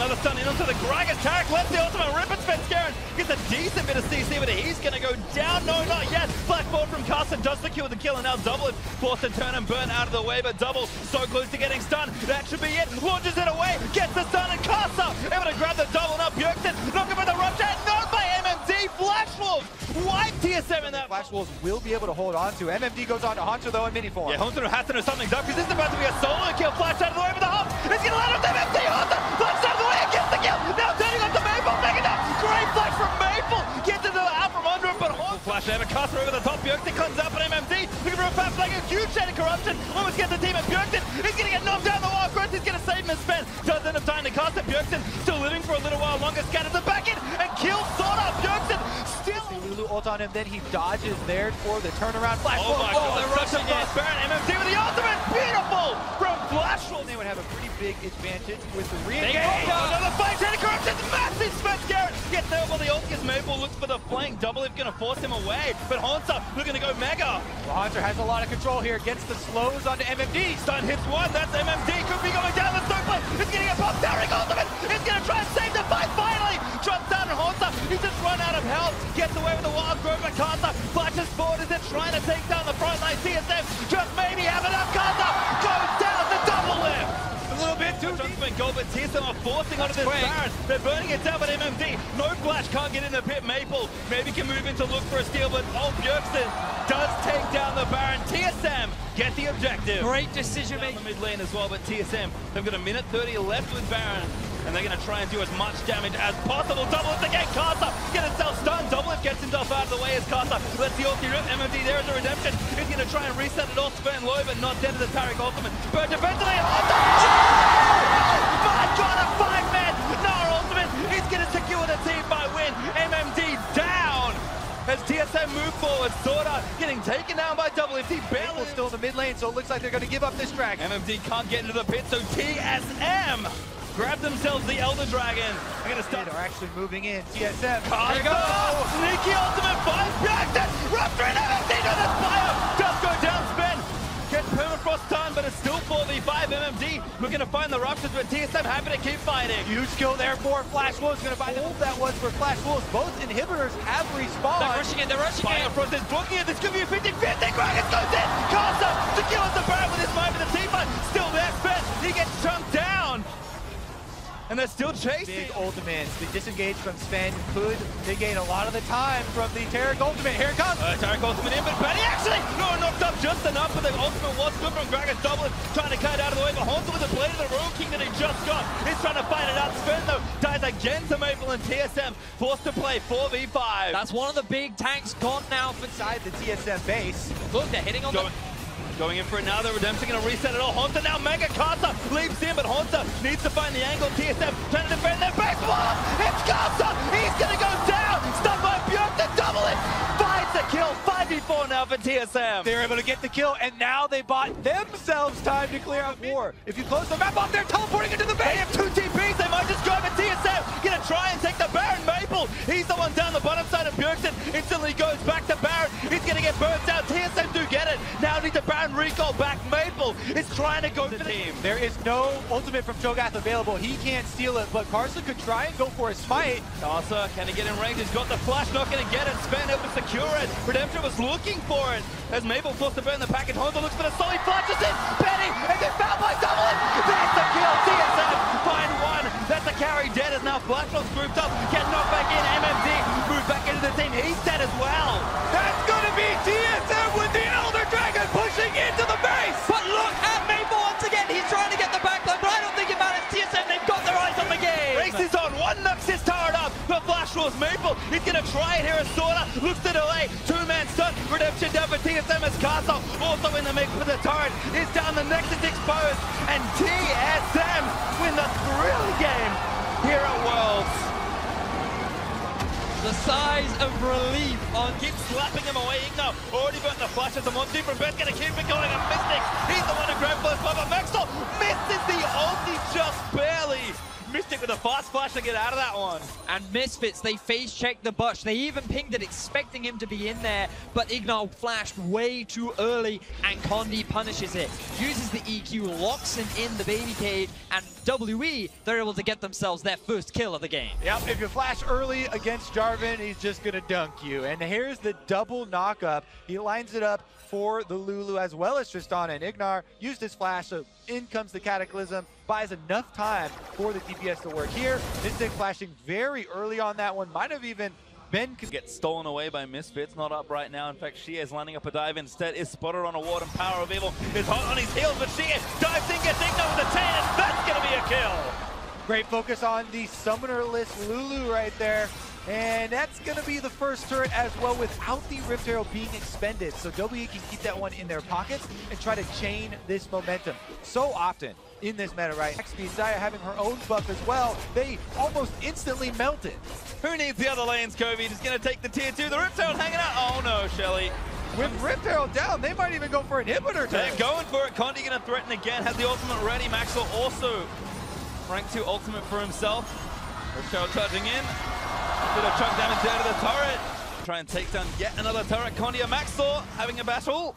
another stun in onto the Gragas. Tarek left the ultimate. Rip and spends Garen. Gets a decent bit of CC, but he's going to go down. No, not yet. Blackboard from Carson does the kill with the kill, and now Double is forced to turn and burn out of the way, but Double so close to getting stunned. That should be it. Launches it away. Gets the stun, and Carson able to grab the double. Now Bjergsen knocking for the rupture. Not by MMD. Flash Wolves wipe TSM in that. Flash Wolves will be able to hold on to. MMD goes on to Hunter though in mini form. Yeah, Hunter has to know something's up because this is about to be a solo kill. Flash out of the way with the hop. It's going to land on MMD. Hunter flash out of the way and gets the kill. Now turning on to Maple. Making that great flash from Maple. Gets into the out from under him, but Hunter flash there. Caster over the top. Bjergsen comes up on MMD. Looking for a fast flag. A huge chain of corruption. Almost gets the team at Bjergsen. He's going to get knocked down the wall. Growth is going to save him and spend. Does end up dying to Caster. Bjergsen still living for a little while longer. Scatters the back end and kills Soda. Bjergsen still. Lulu ult on him, then he dodges there for the turnaround. Flash oh my God, they're rushing it. Baron MMD with the ultimate. Beautiful from Flash. They would have a pretty big advantage with the re-engage. Another fight. Chain of corruption. Massive Spence Garrett gets there while the ult is Maple. Looks for the flank. Double is going to force him away. But Hunter looking to go mega. Well, Hunter has a lot of control here. Gets the slows onto MMD. Stun hits one. That's MMD. Could be going down the snowflake. It's going to get popped. Derek ultimate. It's going to try and save the fight finally. Drops down on Hunter. He's just run out of health. Gets away with the wild grove. But Carter flashes forward as they're trying to take down the front line. TSM just maybe have enough. Carter goes down the double lift. A little bit too deep. Goal, but TSM are forcing onto this Baron. They're burning it down, but MMD, no flash, can't get in the pit. Maple maybe can move in to look for a steal, but Bjergsen does take down the Baron. TSM get the objective. Great decision making. The mid lane as well, but TSM, they've got a minute 30 left with Baron, and they're going to try and do as much damage as possible. Double it again, Carter get himself stunned. Double it gets himself out of the way as Carter lets the ulti rip. MMD there is a redemption. He's going to try and reset it off, spend low, but not dead to the Tarek ultimate. But defensively, my God, a 5-man Nara ultimate. He's going to secure the team by win. MMD down as TSM move forward. Sorta getting taken down by Double if he barely still in the mid lane, so it looks like they're going to give up this drag. MMD can't get into the pit, so TSM grab themselves the Elder Dragon. They're going to start. They're actually moving in. TSM. Can't go. Sneaky ultimate fight. Bjergsen. Rupture and MMD to the fire. Does go down. Spin. Gets permafrost done, but it's still 4v5. MMD looking to find the ruptures, but TSM happy to keep fighting. Huge skill there for Flash Wolves. Going to find the ult that was for Flash Wolves. Both inhibitors have respawned. They're rushing it. They're rushing it. Firefrost is blocking it. This could be a 50-50. Gragas goes in. Carson secures the Baron with his fight for the team fight. Still there, Spence. He gets chunked down. And they're still chasing. Big ultimates. The disengage from Sven could negate a lot of the time from the Tarek ultimate. Here it comes. Tarek ultimate in, but Benny actually knocked up just enough, but the ultimate was good from Gragas. Double trying to cut it out of the way, but Haunter with the blade of the Royal King that he just got. He's trying to fight it out. Sven though dies again to Maple, and TSM forced to play 4v5. That's one of the big tanks gone now for inside the TSM base. Look, they're hitting on Going in for another redemption, going to reset it all. Hunter now, Mega Carter leaps in, but Hunter needs to find the angle. TSM trying to defend their base. It's Carter! He's going to go down! Stunned by Bjergsen, double it! Finds the kill, 5v4 now for TSM. They're able to get the kill, and now they bought themselves time to clear out war. If you close the map off, they're teleporting into the base! They have 2 TPs, they might just drive at TSM. Going to try and take the Baron. Maple, he's the one down the bottom side of Bjergsen. Instantly goes back to Baron. He's going to get burnt out. TSM do get it. Now need the Baron recall back. Maple is trying to go for the team. There is no ultimate from Cho'Gath available. He can't steal it, but Carson could try and go for a smite. Carson, can he get in range? He's got the flash, not going to get it. Sven able to secure it. Redemption was looking for it. As Maple forced to burn the package. Honda looks for the solid flashes in. Penny, and then found by Double it. There's the kill. TSM find one. That's a carry dead as now Flashlock's grouped up. Get knocked back in. MMD move back into the team. He's dead as well. That's going to be TSM with the Elder Dragon pushing into the base. But look at Maple once again. He's trying to get the backline, but I don't think it matters. TSM, they've got their eyes on the game. Race is on. One knocks his turret up. But Flash Wolves Maple, he's going to try it here as Sorta looks to delay. 2-man stun. Redemption down for TSM as Castle also in the mix with the turret. Is down. The Nexus exposed. And TSM win the thrilling game here at Worlds. The size of relief on... Keep slapping him away. Igno already burnt the flashes. The Monty from Beth going to keep it going. And Mystic, he's the one to grab first. But Maxwell misses the ulti just barely. Mystic with a fast flash to get out of that one. And Misfits, they face checked the Butch. They even pinged it, expecting him to be in there, but Ignar flashed way too early, and Condi punishes it. Uses the EQ, locks him in the baby cage, and WE, they're able to get themselves their first kill of the game. Yep, if you flash early against Jarvan, he's just gonna dunk you. And here's the double knock-up. He lines it up for the Lulu as well as Tristana, and Ignar used his flash, so in comes the Cataclysm, buys enough time for the DPS to work here. Mystic flashing very early on that one, might have even been... Gets stolen away by Misfits, not up right now. In fact, Shie is lining up a dive instead, is spotted on a ward, and Power of Evil is hot on his heels, but Shie dives in, gets Ignar with a 10, and that's gonna be a kill! Great focus on the summoner-less Lulu right there. And that's going to be the first turret as well without the Rift Arrow being expended. So WE can keep that one in their pockets and try to chain this momentum. So often in this meta, right? XP, Xayah having her own buff as well. They almost instantly melted. Who needs the other lanes, Kobe? He's going to take the tier 2. The Rift Arrow hanging out. Oh no, Shelly. With Rift Arrow down, they might even go for an inhibitor. They're going for it. Condi going to threaten again. Has the ultimate ready. Maxwell also rank 2 ultimate for himself. Rift Arrow charging in. Bit of chunk damage out of the turret. Try and take down yet another turret. Condi and Maxor having a battle.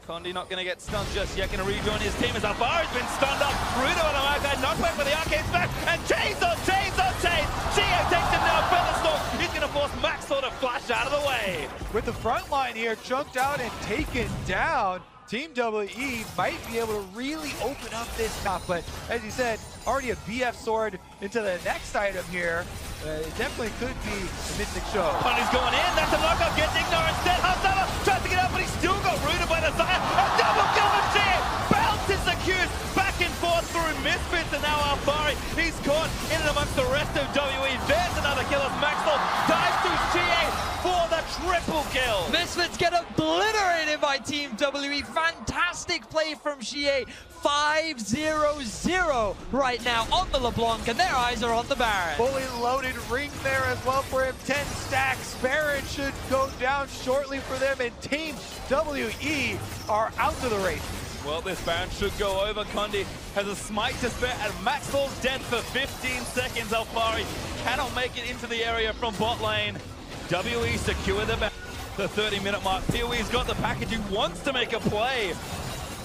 Condi not going to get stunned just yet. Going to rejoin his team as Alvaro has been stunned up. Rudo on the mark. Knockback for the arcade smash. And chains on chains on chains. Gio takes him down. Featherstorm. He's going to force Maxor to flash out of the way. With the front line here chunked out and taken down, Team WE might be able to really open up this top, but as you said, already a BF sword into the next item here. It definitely could be a Mystic show. Condi's going in, that's a knockup, gets Ignar instead. Hasama tries to get out, but he's still got rooted by the Xayah. A double kill from Shie! Bounces the Qs back and forth through Misfits, and now Alfari, he's caught in and amongst the rest of WE. There's another kill as Maxwell dives through Shie for the triple kill. Misfits get obliterated by Team WE. Fantastic play from Shie. 5-0-0 right now on the LeBlanc, and their eyes are on the Baron. Fully loaded ring there as well for him. 10 stacks. Baron should go down shortly for them, and Team WE are out to the race. Well, this Baron should go over. Condi has a smite to spare, and Maxwell's dead for 15 seconds. Alfari cannot make it into the area from bot lane. WE secure the 30-minute mark. PoE's got the package. He wants to make a play,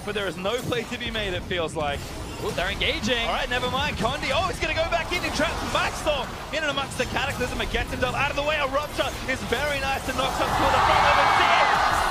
but there is no play to be made, it feels like. Ooh, they're engaging. All right, never mind. Condi, oh, he's going to go back in. He traps Maxwell in and amongst the Cataclysm. It gets himself out of the way. A rupture is very nice and knocks up to the front of it.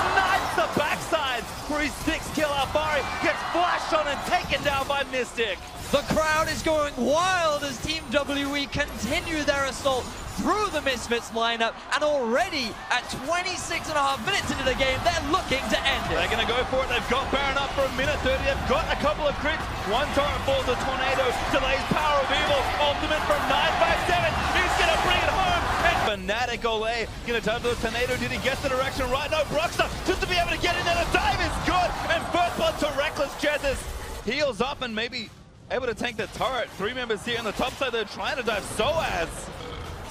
Snipes the backside for his 6th kill. Alfari gets flashed on and taken down by Mystic. The crowd is going wild as Team WE continue their assault through the Misfits lineup, and already at 26.5 minutes into the game, they're looking to end it. They're going to go for it. They've got Baron up for a minute 30. They've got a couple of crits. One turret falls a tornado, delays Power of Evil. Ultimate from 957. He's going to bring it home. And Fnatic Olay going to turn to the tornado. Did he get the direction right? No, Broxer just to be able to get in there. The dive is good. And first blood to Reckless Jesus. Heals up and maybe able to tank the turret. 3 members here on the top side. They're trying to dive Soaz.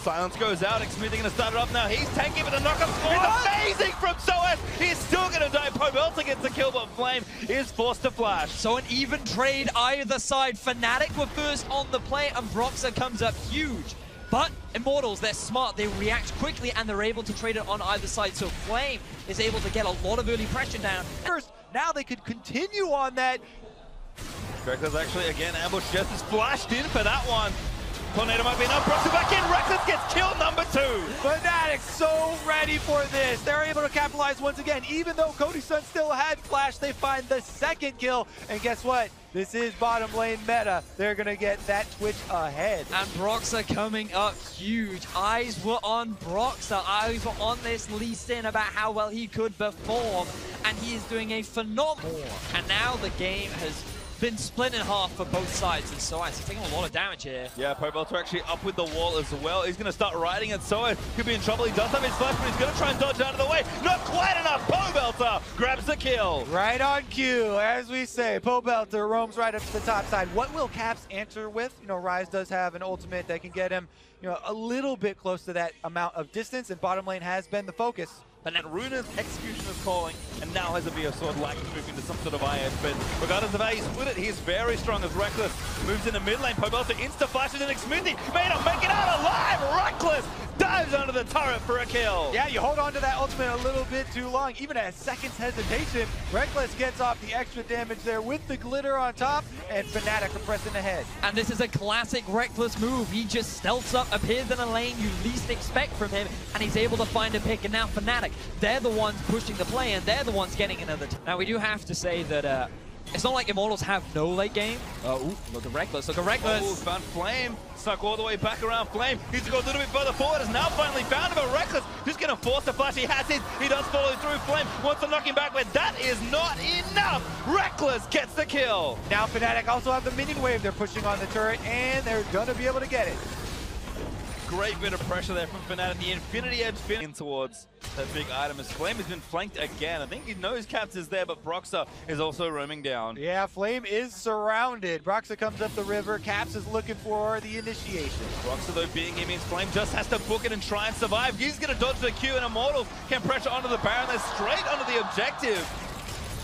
Silence goes out. Xmith going to start it off now. He's tanking with a knockup. It's amazing from Soaz. He's still going to die. Pobelta gets the kill, but Flame is forced to flash. So an even trade either side. Fnatic were first on the play, and Broxer comes up huge. But Immortals, they're smart. They react quickly, and they're able to trade it on either side. So Flame is able to get a lot of early pressure down. First, now they could continue on that. Reckless actually again ambushed. Just is flashed in for that one. Tornado might be enough. Broxer back in. Reckless gets kill number 2. Fnatic so ready for this. They're able to capitalize once again. Even though Cody Sun still had flash, they find the 2nd kill. And guess what? This is bottom lane meta. They're going to get that Twitch ahead. And Broxer coming up huge. Eyes were on Broxer. Eyes were on this Lee Sin about how well he could perform. And he is doing a phenomenal. And now the game has been split in half for both sides, and Soaz is taking a lot of damage here. Yeah, Pobelta actually up with the wall as well. He's going to start riding it. Soaz could be in trouble. He does have his flash, but he's going to try and dodge out of the way. Not quite enough. Pobelta grabs the kill. Right on cue, as we say. Pobelta roams right up to the top side. What will Caps answer with? You know, Ryze does have an ultimate that can get him, you know, a little bit close to that amount of distance, and bottom lane has been the focus. And then Runa's execution is calling, and now has a VO sword like to move into some sort of IS. But regardless of how you split it, he's very strong as Reckless moves into mid lane. Pobelta insta flashes in Xminty, may not make it out alive. Reckless dives under the turret for a kill. Yeah, you hold on to that ultimate a little bit too long. Even at a second's hesitation, Reckless gets off the extra damage there with the glitter on top, and Fnatic are pressing ahead. And this is a classic Reckless move. He just stealths up, appears in a lane you least expect from him, and he's able to find a pick. And now Fnatic, they're the ones pushing the play, and they're the ones getting another. Now we do have to say that it's not like Immortals have no late game. Ooh, look at Reckless, look at Reckless. Oh, found Flame, stuck all the way back around Flame. He's to go a little bit further forward, has now finally found him, but Reckless just gonna force the flash. He has his, he does follow through. Flame wants to knock him back, but that is not enough. Reckless gets the kill. Now Fnatic also have the minion wave. They're pushing on the turret, and they're gonna be able to get it. Great bit of pressure there from Fnatic. The Infinity Edge in towards that big item as Flame has been flanked again. I think he knows Caps is there, but Broxah is also roaming down. Yeah, Flame is surrounded. Broxah comes up the river. Caps is looking for the initiation. Broxah, though, being him means Flame just has to book it and try and survive. He's going to dodge the Q, and Immortals can pressure onto the Baron. They're straight onto the objective.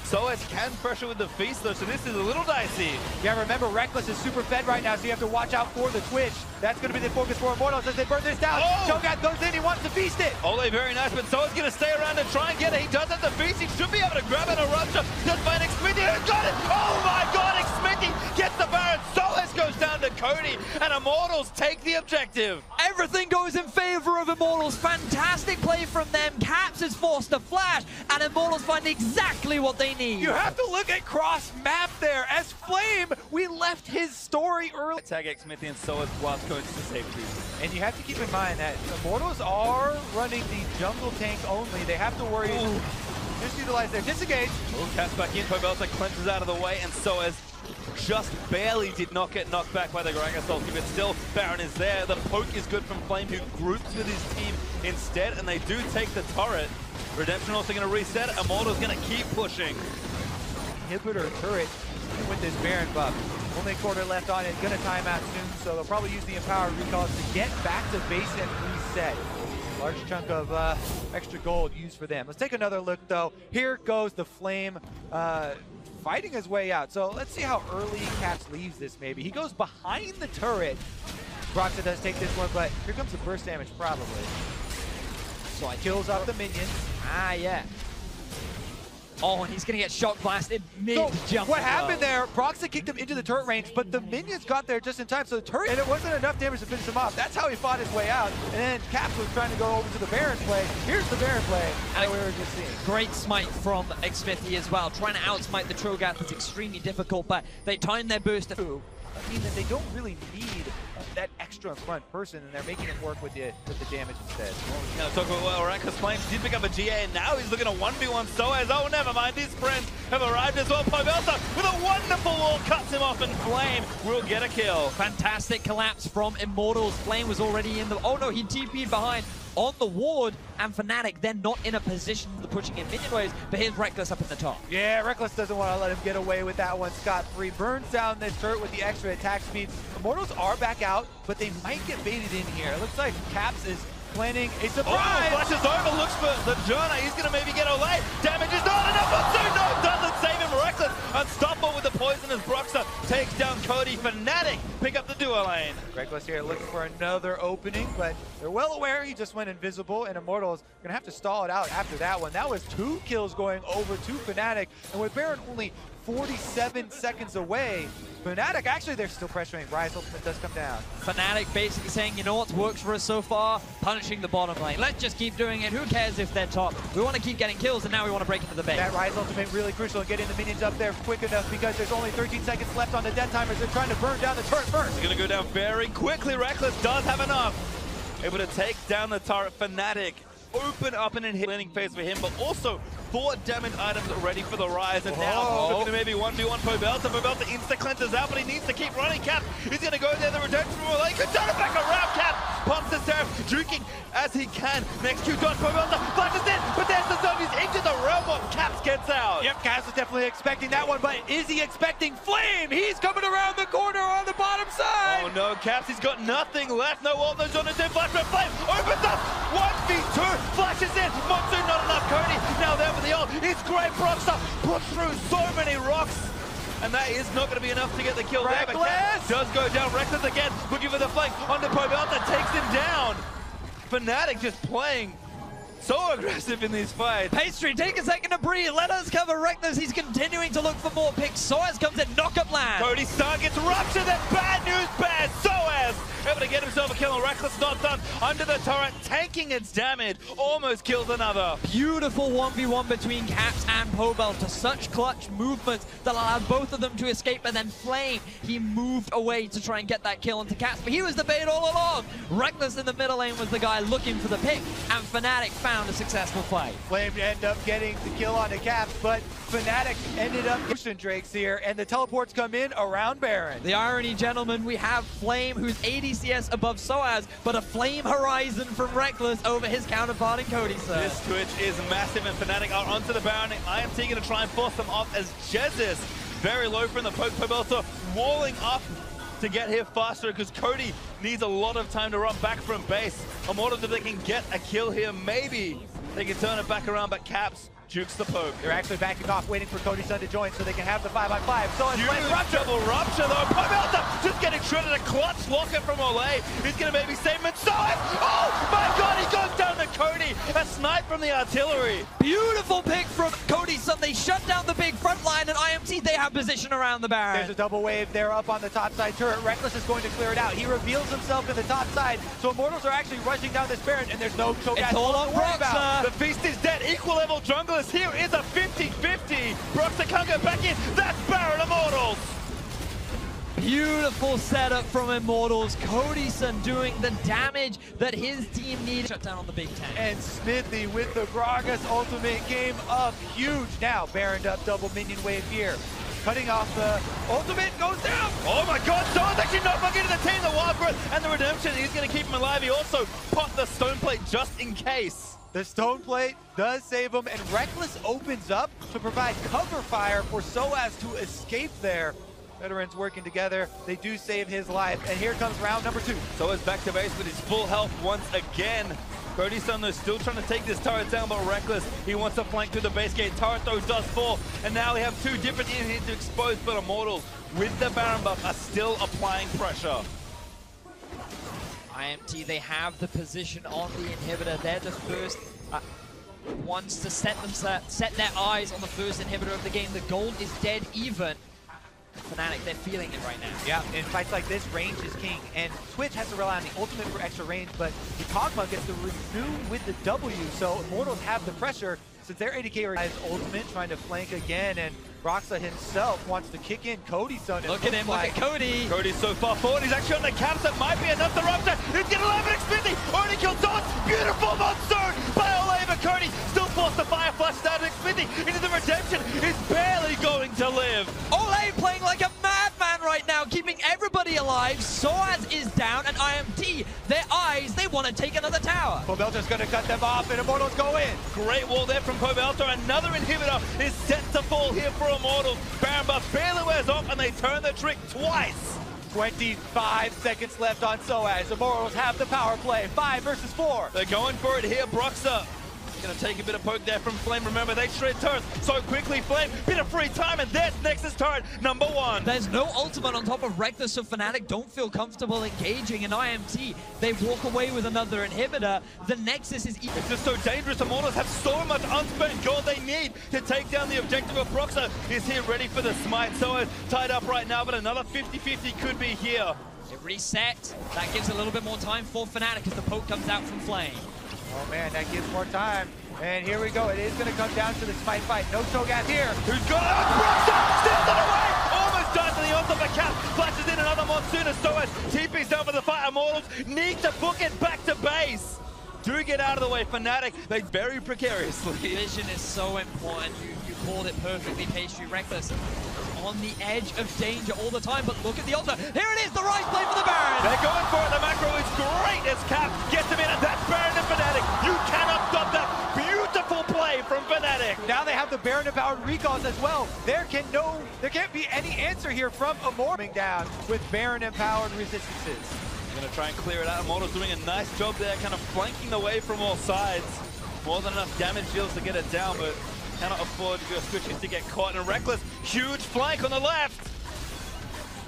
Soaz can pressure with the feast, though, so this is a little dicey. Yeah, remember, Reckless is super fed right now, so you have to watch out for the Twitch. That's going to be the focus for Immortals as they burn this down. Cho'Gath goes in, he wants to feast it. Ole, very nice, but Soaz going to stay around and try and get it. He does have the feast. He should be able to grab it and rupture. Just by Xminty, who got it? Oh my god, Xminty gets the Baron. Soaz goes down to Cody, and Immortals take the objective. Everything goes in favor of Immortals. Fantastic play from them. Caps is forced to flash, and Immortals find exactly what they need. You have to look at cross map there. As Flame, we left his story early. Tag Xminty and Soaz blast codes to safety. And you have to keep in mind that Immortals are running the jungle tank only. They have to worry. Just utilize their disengage. Oh, Caps back in. Pobelta cleanses out of the way, and Soaz just barely did not get knocked back by the Gragas ulti, but still Baron is there. The poke is good from Flame, who groups with his team instead, and they do take the turret. Redemption also going to reset. Immortal's going to keep pushing. Inhibitor turret with this Baron buff. Only a quarter left on it, gonna time out soon, so they'll probably use the Empower recalls to get back to base and reset. Large chunk of extra gold used for them. Let's take another look though. Here goes the Flame fighting his way out. So let's see how early Caps leaves this maybe. He goes behind the turret. Broxah does take this one, but here comes the burst damage probably. So it kills off the minions. Yeah. Oh, and he's going to get shock blasted mid-jump. What happened there, Broxah kicked him into the turret range, but the minions got there just in time, so the turret, and it wasn't enough damage to finish him off. That's how he fought his way out. And then Caps was trying to go over to the Baron play. Here's the Baron play that we were just seeing. Great smite from Xminty as well. Trying to outsmite the Cho'Gath is extremely difficult, but they time their burst. I mean that they don't really need that extra front person, and they're making it work with the damage instead. Now talk about Reckless Flame did pick up a GA, and now he's looking at 1v1 Soaz. Oh, never mind, his friends have arrived as well. Pobelta with a wonderful wall cuts him off, and Flame will get a kill. Fantastic collapse from Immortals. Flame was already in the... Oh no, he TP'd behind on the ward, and Fnatic then not in a position for pushing in minion waves, but here's Reckless up in the top. Yeah, Reckless doesn't want to let him get away with that one scot-free. Burns down this turret with the extra attack speed. Immortals are back out, but they might get baited in here. It looks like Caps is planning a surprise. Oh, flashes over, looks for the Jonah. He's going to maybe get away. Damage is not enough. No, doesn't save him. Reckless unstoppable with the poison as Broxah takes down Cody. Fnatic pick up the duo lane. Reckless here looking for another opening, but they're well aware he just went invisible, and Immortals going to have to stall it out after that one. That was 2 kills going over to Fnatic, and with Baron only 47 seconds away, Fnatic, actually, they're still pressuring. Rise ultimate does come down. Fnatic basically saying, you know what's worked for us so far? Punishing the bottom lane. Let's just keep doing it. Who cares if they're top? We want to keep getting kills, and now we want to break into the base. That Rise ultimate really crucial in getting the minions up there quick enough because there's only 13 seconds left on the death timers. They're trying to burn down the turret first. It's going to go down very quickly. Reckless does have enough. Able to take down the turret. Fnatic open up in a landing phase for him, but also 4 damage items ready for the Rise, and now looking to maybe 1v1 Pobelta. Pobelta insta-cleanses out, but he needs to keep running. Cap, he's going to go there, the redemption rule. He could turn it back around. Cap pumps the Seraph, juking as he can. Next Q dodge, Pobelta flashes in, but there's the zone. He's into the realm of Cap's gets out. Yep, Kaz was definitely expecting that one, but is he expecting Flame? He's coming around the corner on the bottom side. Oh no, Caps, he's got nothing left. No ult, no zone, no dead flash, but Flame opens up. 1v2, flashes in. Monsoon, not enough. Cody, now there for the ult. It's great. Broxer puts through so many rocks. And that is not going to be enough to get the kill there. But Caps does go down. Reckless again, looking for the flank. Onto Pobelta, takes him down. Fnatic just playing so aggressive in these fights. Pastry, take a second to breathe. Let us cover Reckless. He's continuing to look for more picks. Soaz comes in, knock-up land. Cody's start gets ruptured. That's bad news, bad. Soaz able to get himself a kill. Reckless not done. Under the turret, tanking its damage. Almost kills another. Beautiful 1v1 between Caps and Pobelta. Such clutch movements that allowed both of them to escape. And then Flame, he moved away to try and get that kill onto Caps. But he was the bait all along. Reckless in the middle lane was the guy looking for the pick. And Fnatic found a successful play. Flame ended up getting the kill onto Caps, but Fnatic ended up getting Drakes here, and the teleports come in around Baron. The irony, gentlemen, we have Flame, who's 80 CS above Soaz, but a Flame Horizon from Reckless over his counterpart in Cody, sir. This Twitch is massive, and Fnatic are onto the Baron. IMT going to try and force them off as Jesus very low from the poke. Pobelta walling up to get here faster because Cody needs a lot of time to run back from base. Immortals, if they can get a kill here, maybe they can turn it back around, but Caps jukes the poke. They're actually backing off, waiting for Cody's son to join so they can have the 5-on-5. So it's huge double rupture though. Pobelta just getting shredded. A clutch locket from Olay. He's going to maybe save him inside. Oh my god, he goes down to Cody. A snipe from the artillery. Beautiful pick from Cody's son. They shut down the big front line, and IMT, they have position around the Baron. There's a double wave there up on the top side turret. Reckless is going to clear it out. He reveals himself in the top side, so Immortals are actually rushing down this Baron, and there's no choke. It's all on Broxer. The feast is dead. Equal level junglers. Here is a 50-50. Broxer can't go back in. That's Baron Immortals. Beautiful setup from Immortals. Codyson doing the damage that his team needed. Shut down on the big tank. And Smithy with the Gragas ultimate game up huge. Now Baroned up, double minion wave here. Cutting off the ultimate, goes down. Oh my god, Someone's actually not back into the team. The Wild Growth and the Redemption. He's going to keep him alive. He also popped the Stone Plate just in case. The Stone Plate does save him, and Reckless opens up to provide cover fire for Soaz to escape there. Veterans working together, they do save his life, and here comes round number 2. Soaz back to base with his full health once again. Codyson though still trying to take this turret down, but Reckless, he wants to flank through the base gate. Turret though does fall, and now we have two different enemies to expose, but Immortals with the Baron buff are still applying pressure. IMT, they have the position on the inhibitor. They're the first ones to set their eyes on the first inhibitor of the game. The gold is dead even. Fnatic, they're feeling it right now. Yeah, in fights like this, range is king, and Twitch has to rely on the ultimate for extra range, but the Kog'Maw gets to renew with the W, so Immortals have the pressure since their ADK has ultimate, trying to flank again, and Broxer himself wants to kick in Codyson. Look at him, look at Cody. Cody's so far forward, he's actually on the Caps. That might be enough to rupture. He's getting 11 Xfinity, already killed Someone. Beautiful Monsoon by Olay, but Cody still forced the fire flash down to Xfinity into the Redemption. Is barely going to live. Olay playing like a madman right now, keeping everybody alive. Soaz is down, and IMT, their eyes, they want to take another tower. Pobelta's going to cut them off, and Immortals go in. Great wall there from Pobelta. Another inhibitor is set to fall here for Immortals. Baron buff barely wears off, and they turn the trick twice. 25 seconds left on Soaz. Immortals have the power play. 5 versus 4. They're going for it here. Broxer gonna take a bit of poke there from Flame. Remember, they shred turrets so quickly. Flame, bit of free time, and there's Nexus turret number 1. There's no ultimate on top of Reckless, so Fnatic don't feel comfortable engaging. In IMT, they walk away with another inhibitor. The Nexus is... It's just so dangerous. Immortals have so much unspent gold they need to take down the objective of Broxer. Is here ready for the smite. So it's tied up right now, but another 50-50 could be here. It reset. That gives a little bit more time for Fnatic as the poke comes out from Flame. Oh man, that gives more time. And here we go. It is going to come down to the smite fight. No Cho'Gath here. Who's got it? Broxer steals it away. Almost dies to the ult of a Cap. Flashes in another Monsoon as Soaz TP's down for the fight. Immortals need to book it back to base. Do get out of the way. Fnatic, they very precariously. Vision is so important. You called it perfectly, Pastry. Reckless on the edge of danger all the time, but look at the ultra. Here it is, the right play for the Baron. They're going for it. The macro is great as Cap gets him in, and that's Baron and Fnatic. You cannot stop that. Beautiful play from Fnatic. Now they have the Baron empowered recalls as well. There can't be any answer here from Immortal coming down with Baron empowered resistances. Gonna try and clear it out. Immortal's doing a nice job there, kind of flanking the way from all sides. More than enough damage deals to get it down, but cannot afford to go switching to get caught. And Reckless, huge flank on the left.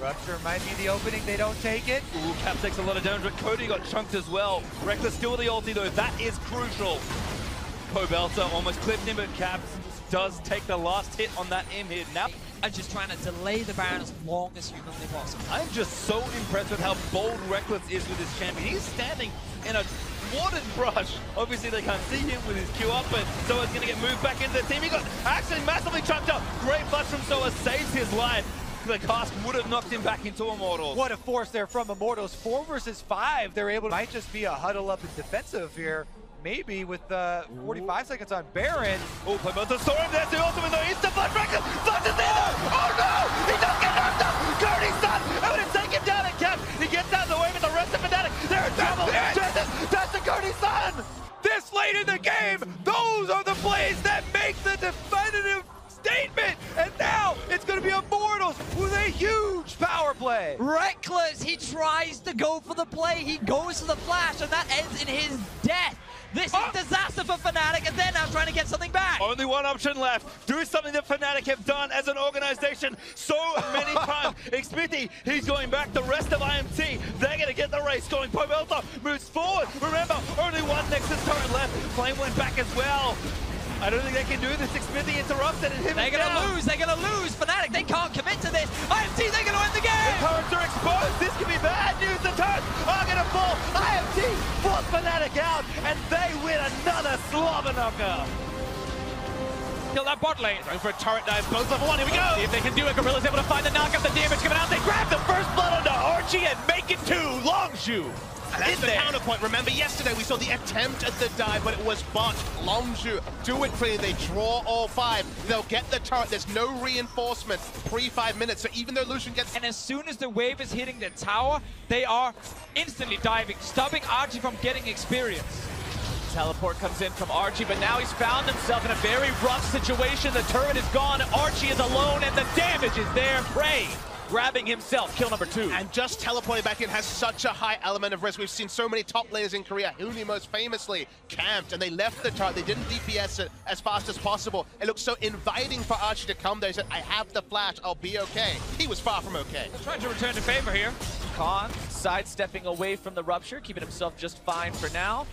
Rupture might be the opening, they don't take it. Ooh, Cap takes a lot of damage, but Cody got chunked as well. Reckless still with the ulti though, that is crucial. Pobelta almost clipped him, but Cap does take the last hit on that hit. Now, I'm just trying to delay the Baron as long as humanly possible. I'm just so impressed with how bold Reckless is with his champion. He's standing in a watered brush. Obviously they can't see him with his Q up, but Soa's gonna get moved back into the team. He got actually massively chunked up. Great flash from Soa, saves his life. The cast would have knocked him back into Immortals. What a force there from Immortals. 4 versus 5. They're able to, might just be a huddle up and defensive here. Maybe with 45 seconds on Baron. Oh, Pobelta saw him there, the ultimate though. Insta flash, Reckless flashes in there. Oh no! He does get knocked up! Cody's son! I'm gonna take him down and Cap. He gets out of the way with the rest of Fnatic. They're in trouble. That's the Cody's son! This late in the game, those are the plays that make the definitive statement. And now it's going to be Immortals with a huge power play. Reckless, he tries to go for the play, he goes for the flash, and that ends in his death. This is disaster for Fnatic, and they're now trying to get something back. Only one option left. Do something that Fnatic have done as an organization so many times. Xpiti, he's going back. The rest of IMT, they're going to get the race going. Pobelta moves forward. Remember, only one Nexus turret left. Flame went back as well. I don't think they can do this. Xpiti interrupted and him. They're going to lose. They're going to lose. Fnatic, they can't commit to this. IMT, they're going to win the game. The turrets are exposed. This could be bad news. The turrets are going to fall. IMT force Fnatic out, and they win another slobber knocker. Kill that bot lane. Going for a turret dive, both level 1, here we go! See if they can do it, Gorilla's able to find the knockup, the damage coming out, they grab the first blood onto Archie and make it 2, Longzhu! And that's the counterpoint. Remember, yesterday we saw the attempt at the dive, but it was botched. Longzhu do it clean, they draw all 5, they'll get the turret, there's no reinforcements pre-5 minutes, so even though Lucian gets... And as soon as the wave is hitting the tower, they are instantly diving, stopping Archie from getting experience. Teleport comes in from Archie, but now he's found himself in a very rough situation. The turret is gone, Archie is alone, and the damage is there. Prey grabbing himself, kill number 2. And just teleporting back in has such a high element of risk. We've seen so many top players in Korea, Huni most famously, camped, and they left the turret. They didn't DPS it as fast as possible. It looked so inviting for Archie to come there. He said, I have the flash, I'll be okay. He was far from okay. Trying to return to favor here. Khan sidestepping away from the rupture, keeping himself just fine for now.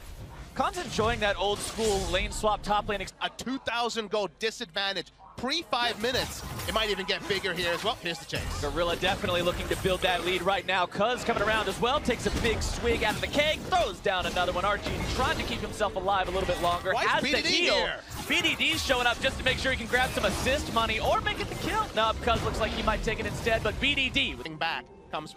Khan's enjoying that old school lane swap top lane. A 2,000 gold disadvantage pre-5 minutes. It might even get bigger here as well. Here's the chase. Gorilla definitely looking to build that lead right now. Cuz coming around as well, takes a big swig out of the keg, throws down another one. Archie trying to keep himself alive a little bit longer. Why has is the BDD heal. here? BDD's showing up just to make sure he can grab some assist money or make it the kill. No, Cuz looks like he might take it instead, but BDD back.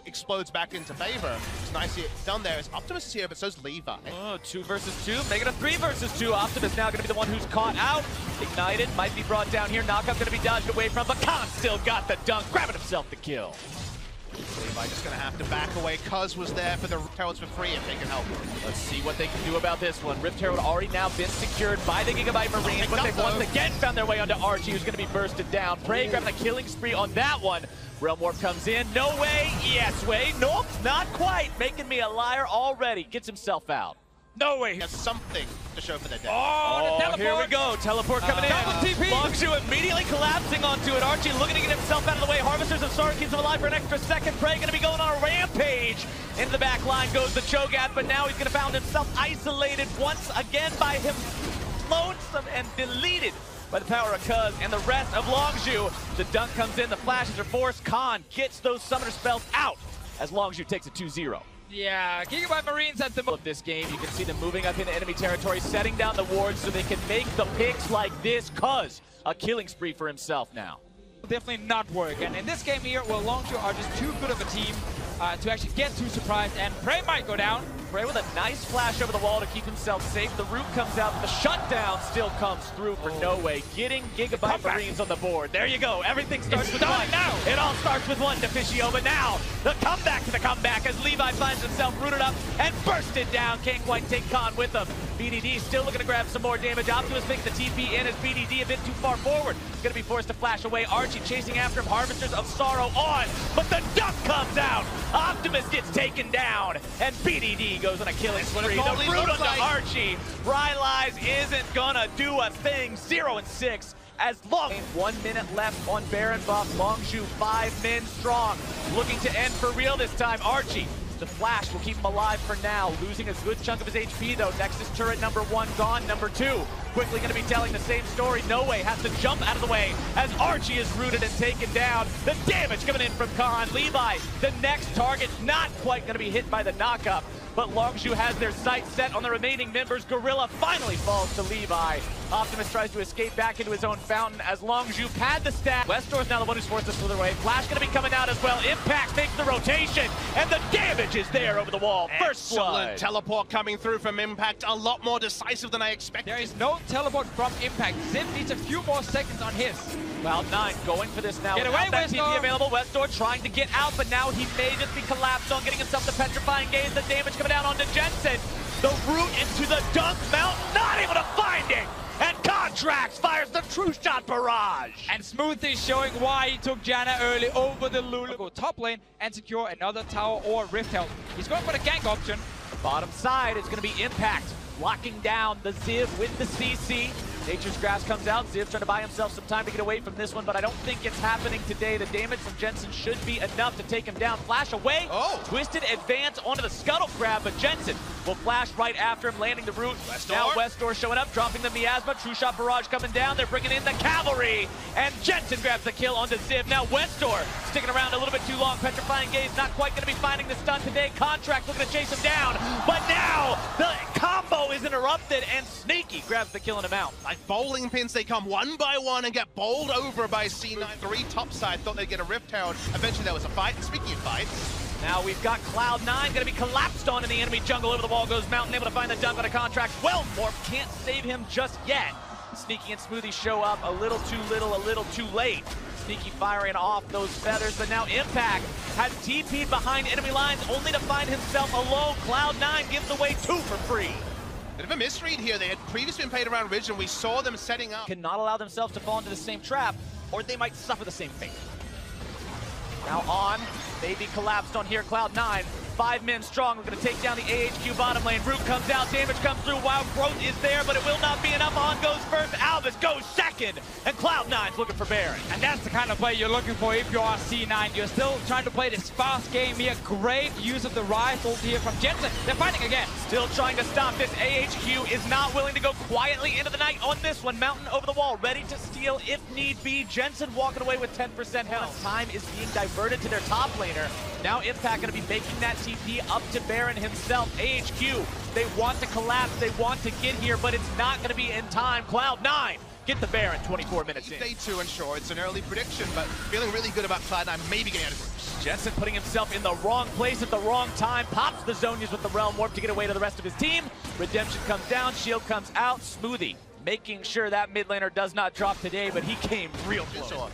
Explodes back into favor. It's nicely done there. As Optimus is here, but so's Levi. Oh, 2 versus 2, make it a 3 versus 2. Optimus now gonna be the one who's caught out. Ignited, might be brought down here. Knockup gonna be dodged away from, but Khan still got the dunk, grabbing himself the kill. Levi just gonna have to back away. Cuz was there for the Heralds for free if they can help. Let's see what they can do about this one. Rift Herald already now been secured by the Gigabyte Marines, but they've once again found their way onto Archie, who's gonna be bursted down. Prey grabbing a killing spree on that one. Realm Warp comes in, no way, yes way, nope, not quite. Making me a liar already, gets himself out. No way. He has something to show for the day. Oh, the teleport. Here we go. Teleport coming in. Double TP. Longzhu immediately collapsing onto it. Archie looking to get himself out of the way. Harvesters of Sorrow keeps him alive for an extra second. Prey going to be going on a rampage. Into the back line goes the Cho'Gath, but now he's going to find himself isolated once again by him. Lonesome and deleted by the power of Cuz and the rest of Longzhu. The dunk comes in. The flashes are forced. Khan gets those summoner spells out as Longzhu takes a 2-0. Yeah, Gigabyte Marines at the of this game. You can see them moving up into enemy territory, setting down the wards so they can make the picks like this. Cuz a killing spree for himself now. definitely not work. And in this game here, well, Longzhu are just too good of a team to actually get too surprised. And Prey might go down. Frey with a nice flash over the wall to keep himself safe. The root comes out, but the shutdown still comes through for No Way. Getting Gigabyte Marines on the board. There you go. Everything starts with one. Now. It all starts with one, Deficio, but now the comeback to the comeback as Levi finds himself rooted up and bursted down. Can't quite take Khan with him. BDD still looking to grab some more damage. Optimus makes the TP in as BDD a bit too far forward. He's going to be forced to flash away. Archie chasing after him. Harvesters of Sorrow on, but the duck comes out. Optimus gets taken down, and BDD goes on a killing spree. The root onto Archie. Rylai's isn't gonna do a thing. 0-6. As long 1 minute left on Baron buff. Longshu 5 men strong. Looking to end for real this time. Archie. The flash will keep him alive for now, losing a good chunk of his HP though. Nexus turret number 1 gone, number 2 quickly going to be telling the same story. No Way has to jump out of the way as Archie is rooted and taken down. The damage coming in from Khan. Levi, the next target, not quite going to be hit by the knockup, but Longshu has their sights set on the remaining members. Gorilla finally falls to Levi. Optimus tries to escape back into his own fountain as Longshu pad the stat. Westor's now the one who's forced to slither away. Flash going to be coming out as well. Impact makes the rotation, and the damage is there over the wall. First blood. Excellent teleport coming through from Impact. A lot more decisive than I expected. There is no teleport from Impact. Zip needs a few more seconds on his. Cloud9 going for this now. Get away, that Westor. TP available. Westor trying to get out, but now he may just be collapsed on getting himself the petrifying gaze. The damage coming down onto Jensen. The root into the dunk mountain, not able to find it. And Contracts fires the true shot barrage. And Smooth is showing why he took Janna early over the Lulu. Go top lane and secure another tower or Rift Health. He's going for the gank option. Bottom side is going to be Impact, locking down the Ziv with the CC. Nature's Grass comes out. Ziv trying to buy himself some time to get away from this one, but I don't think it's happening today. The damage from Jensen should be enough to take him down. Flash away. Oh. Twisted advance onto the scuttle grab, but Jensen will flash right after him, landing the root. Westor. Now Westor showing up, dropping the miasma. True shot barrage coming down. They're bringing in the cavalry, and Jensen grabs the kill onto Ziv. Now Westor sticking around a little bit too long. Petrifying Gaze not quite going to be finding the stun today. Contract looking to chase him down, but now the combo is interrupted, and Sneaky grabs the kill and him out. Like bowling pins, they come one by one and get bowled over by C9. 3 topside, thought they'd get a Rift Herald. Eventually there was a fight. And speaking of fights, now we've got Cloud9 going to be collapsed on in the enemy jungle. Over the wall goes Mountain, able to find the dunk on a Contract. Well, Morph can't save him just yet. Sneaky and Smoothie show up a little too little, a little too late. Sneaky firing off those feathers, but now Impact has TP'd behind enemy lines only to find himself alone. Cloud9 gives away 2 for free. bit of a misread here. They had previously been played around Ridge, and we saw them setting up. Cannot allow themselves to fall into the same trap, or they might suffer the same fate. Now on, maybe collapsed on here, Cloud9. 5 men strong, we're gonna take down the AHQ bottom lane. Root comes out, damage comes through, Wild Growth is there, but it will not be enough. On goes first, Albus goes second, and Cloud9's looking for Baron. And that's the kind of play you're looking for if you are C9. You're still trying to play this fast game here. Great use of the Rise ult here from Jensen. They're fighting again. Still trying to stop this. AHQ is not willing to go quietly into the night on this one. Mountain over the wall, ready to steal if need be. Jensen walking away with 10% health. Time is being diverted to their top laner. Now Impact gonna be making that TP up to Baron himself. AHQ, they want to collapse, they want to get here, but it's not gonna be in time. Cloud9 get the Baron 24 minutes in. Day 2, and sure, it's an early prediction, but feeling really good about Cloud9 maybe getting out of groups. Jensen putting himself in the wrong place at the wrong time, pops the Zonias with the Realm Warp to get away to the rest of his team. Redemption comes down, shield comes out. Smoothie making sure that mid laner does not drop today, but he came real close. Sure.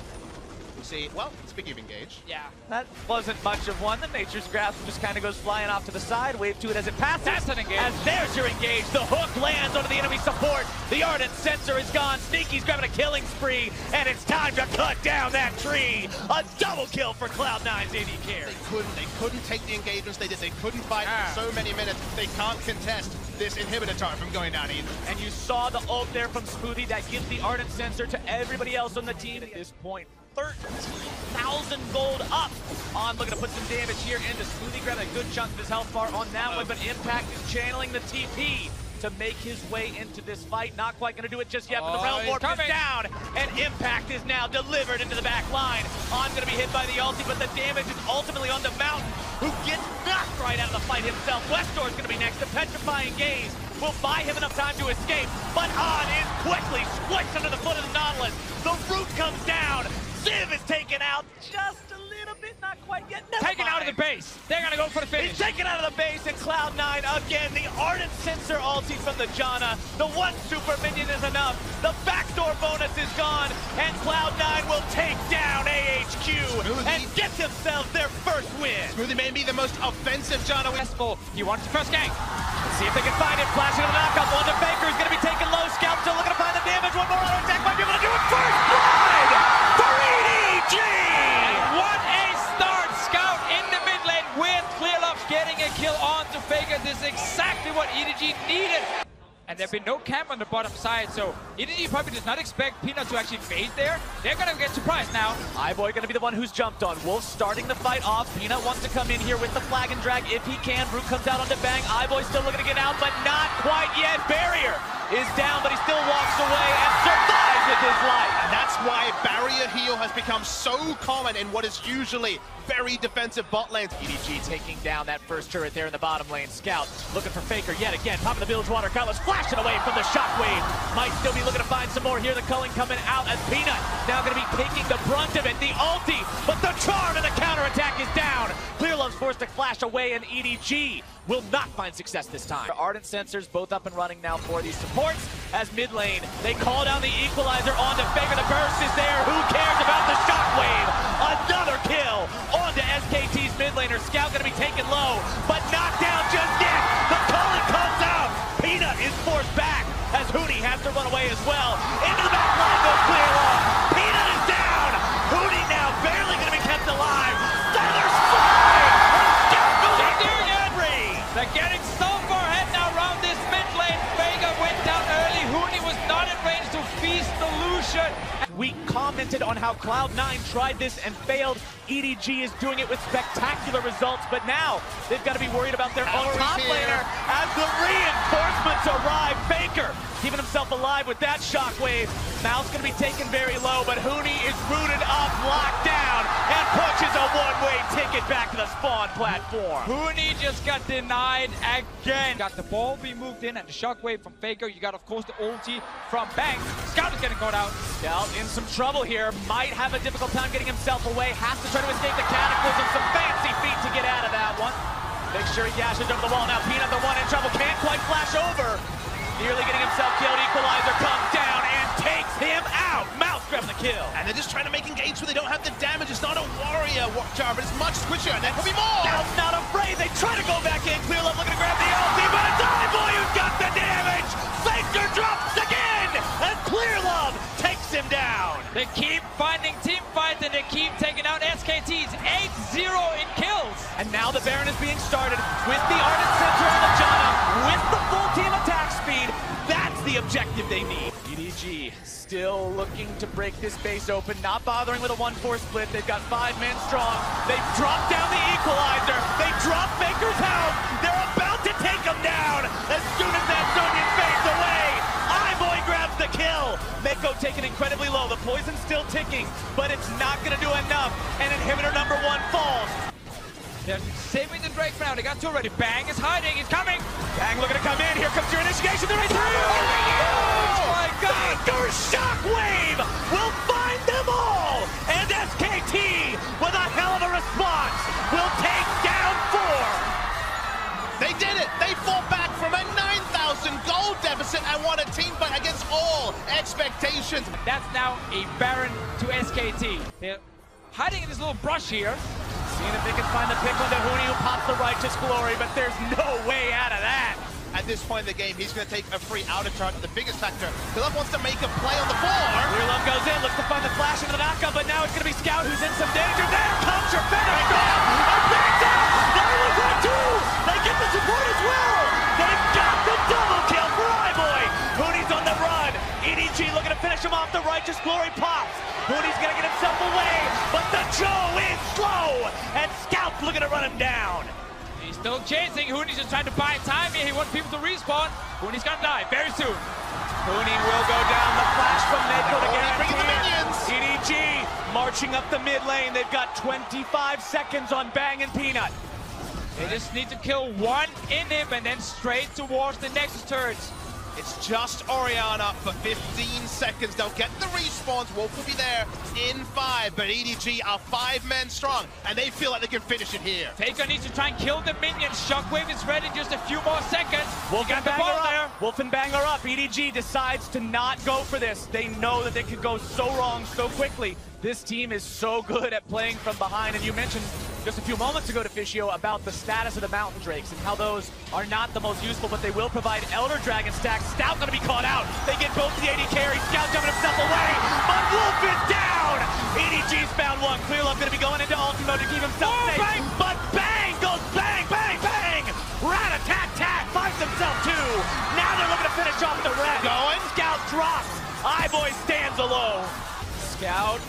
See, well, speaking of engage. Yeah. That wasn't much of one. The Nature's Grasp just kind of goes flying off to the side. Wave to it as it passes. That's an engage. As there's your engage. The hook lands onto the enemy support. The Ardent Sensor is gone. Sneaky's grabbing a killing spree, and it's time to cut down that tree. A double kill for Cloud9's AD carry. They couldn't take the engagements they did. They couldn't fight for so many minutes. They can't contest this inhibitor turret from going down either. And you saw the ult there from Smoothie that gives the Ardent Sensor to everybody else on the team at this point. 13,000 gold up. On looking to put some damage here into Smoothie, grabbing a good chunk of his health bar on that one, but Impact is channeling the TP to make his way into this fight. Not quite gonna do it just yet, but the Realm Warp is down, and Impact is now delivered into the back line. On gonna be hit by the ulti, but the damage is ultimately on the Mountain, who gets knocked right out of the fight himself. Westor's gonna be next. The Petrifying Gaze will buy him enough time to escape, but On is quickly squished under the foot of the Nautilus. The root comes down. Ziv is taken out just a little bit, not quite yet. Taken out of the base. They're going to go for the finish. He's taken out of the base, and Cloud9 again. The Ardent Sensor ulti from the Janna. The one super minion is enough. The backdoor bonus is gone, and Cloud9 will take down AHQ and get themselves their first win. Smoothie may be the most offensive Janna. He wants the first gank. Let's see if they can find it. Flashing on the knockup. One to Faker. He's going to be taken low. Scout still looking to find the damage. One more auto attack might be able to do it. First blood for EDG! What a start! Scout in the mid lane with Clearlove getting a kill on to Faker. This is exactly what EDG needed. And there've been no camp on the bottom side, so EDG probably does not expect Peanut to actually fade there. They're gonna get surprised now. iBoy gonna be the one who's jumped on. Wolf starting the fight off. Peanut wants to come in here with the flag and drag if he can. Brute comes out onto Bang. iBoy still looking to get out, but not quite yet. Barrier is down, but he still walks away and survives with his life. And that's why barrier heal has become so common in what is usually very defensive bot lanes. EDG taking down that first turret there in the bottom lane. Scout looking for Faker yet again. Popping the Village Water Cutlass, flashing away from the shockwave. Might still be looking to find some more here. The culling coming out as Peanut now going to be taking the brunt of it. The ulti, but the charm and the counterattack is down. Clearlove's forced to flash away, and EDG will not find success this time. Ardent Sensors both up and running now for these supports. As mid lane, they call down the equalizer onto Faker. The burst is there. Who cares about the shockwave? Another kill onto SKT's mid laner. Scout going to be taken low, but not down just yet. The culling comes out. Peanut is forced back as Hootie has to run away as well. Into the back line goes Clearlove. Peanut is down. Hootie now barely going to be kept alive. Feathers fly. Scout goes down every. They're getting so far ahead now around this mid lane. Faker went down early. Hootie was not in range to feast the Lucian. We commented on how Cloud9 tried this and failed. EDG is doing it with spectacular results, but now they've got to be worried about their own top laner as the reinforcements arrive. Faker keeping himself alive with that shockwave. Mouth's going to be taken very low, but Hootie is rooted up, locked down, and punches a one-way ticket back to the spawn platform. Hootie just got denied again. Got the ball being moved in and the shockwave from Faker. You got, of course, the ulti from Bang. Scout is getting caught out. Scout in some trouble here. Might have a difficult time getting himself away. Has to try to escape the Cataclysm. Some fancy feet to get out of that one. Make sure he dashes over the wall. Now Peanut, the one in trouble, can't quite flash over. Nearly getting himself killed. Equalizer comes down and takes him out. Mouse grabbing the kill. And they're just trying to make engage where they don't have the damage. It's not a warrior jar, but it's much squishier. And there could be more. Scout's not afraid. They try to go back in. Clearlove looking to grab the ulti, but it's iBoy who's got the damage. Faker drops again, and Clearlove takes him down. They keep finding team fights and they keep taking out SKT's 8-0 in kills. And now the Baron is being started with the Ardent Sensor on the Janna, with the full team attack speed. That's the objective they need. EDG still looking to break this base open, not bothering with a 1-4 split. They've got 5 men strong. They've dropped down the equalizer. They drop Faker's health. They're about to take him down as soon as that Zonian fades away. iBoy grabs the kill. Mako taken incredibly low. The poison's still ticking, but it's not going to do enough. And inhibitor number 1 falls. They're saving the Drake for now. They got 2 already. Bang is hiding. He's coming. Bang looking to come in. Here comes your initiation. They're right through. Oh my God. Faker shockwave will find them all. And SKT, with a hell of a response, will take down 4. They did it. They fought back from a 9,000 gold deficit and won a team fight against all expectations. That's now a Baron to SKT. They're hiding in this little brush here. Seeing if they can find the pick on the Hootie who pops the Righteous Glory, but there's no way out of that. At this point in the game, he's going to take a free outer charge. The biggest factor, Clearlove wants to make a play on the floor. Clearlove goes in, looks to find the flash into the knockup, but now it's going to be Scout who's in some danger. There comes your finish down. A big down. There was one, 2. They get the support as well. They've got the double kill for iBoy. Hootie's on the run. EDG looking to finish him off. The Righteous Glory pops. Hootie's going to get himself away, but the Joe is slow, and Scout's looking to run him down. He's still chasing. Hootie's just trying to buy time here. He wants people to respawn. Hootie's gonna die very soon. Hootie will go down. The flash from Mako to Bringing the minions. EDG marching up the mid lane. They've got 25 seconds on Bang and Peanut. They just need to kill 1 in him and then straight towards the Nexus turrets. It's just Orianna for 15 seconds. They'll get the respawns. Wolf will be there in 5, but EDG are 5 men strong, and they feel like they can finish it here. Faker needs to try and kill the minions. Shockwave is ready in just a few more seconds. Wolf and the Bang ball are there. up. Wolf and Bang are up. EDG decides to not go for this. They know that they could go so wrong so quickly. This team is so good at playing from behind, and you mentioned just a few moments ago to Fishio about the status of the Mountain Drakes and how those are not the most useful, but they will provide Elder Dragon stacks. Stout gonna be caught out. They get both the AD carry. Scout jumping himself away, but Wolf is down! EDG's found one. Clearlove gonna be going into ulti mode to keep himself safe. Bang! But Bang goes bang, bang, bang! Rat-a-tat-tat finds himself two. Now they're looking to finish off the red. Going. Scout drops. iBoy stands alone. Scout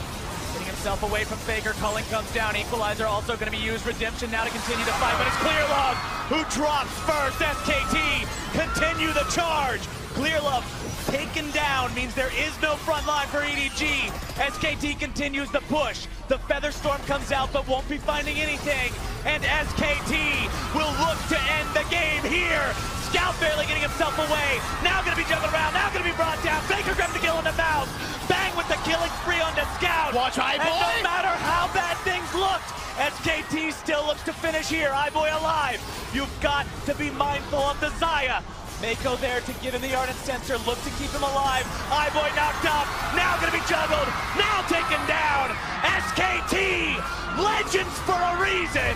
getting himself away from Faker. Culling comes down. Equalizer also going to be used. Redemption now to continue to fight, but it's Clearlove who drops first. SKT continue the charge. Clearlove taken down means there is no front line for EDG. SKT continues the push. The Featherstorm comes out but won't be finding anything. And SKT will look to end the game here. Scout barely getting himself away. Now going to be juggled around. Now going to be brought down. Faker grabs the kill in the mouth. Bang with the killing spree on the Scout. Watch iBoy. And no matter how bad things looked, SKT still looks to finish here. iBoy alive. You've got to be mindful of the Xayah. Mako there to give him the Ardent Sensor. Look to keep him alive. iBoy knocked up. Now going to be juggled. Now taken down. SKT, legends for a reason.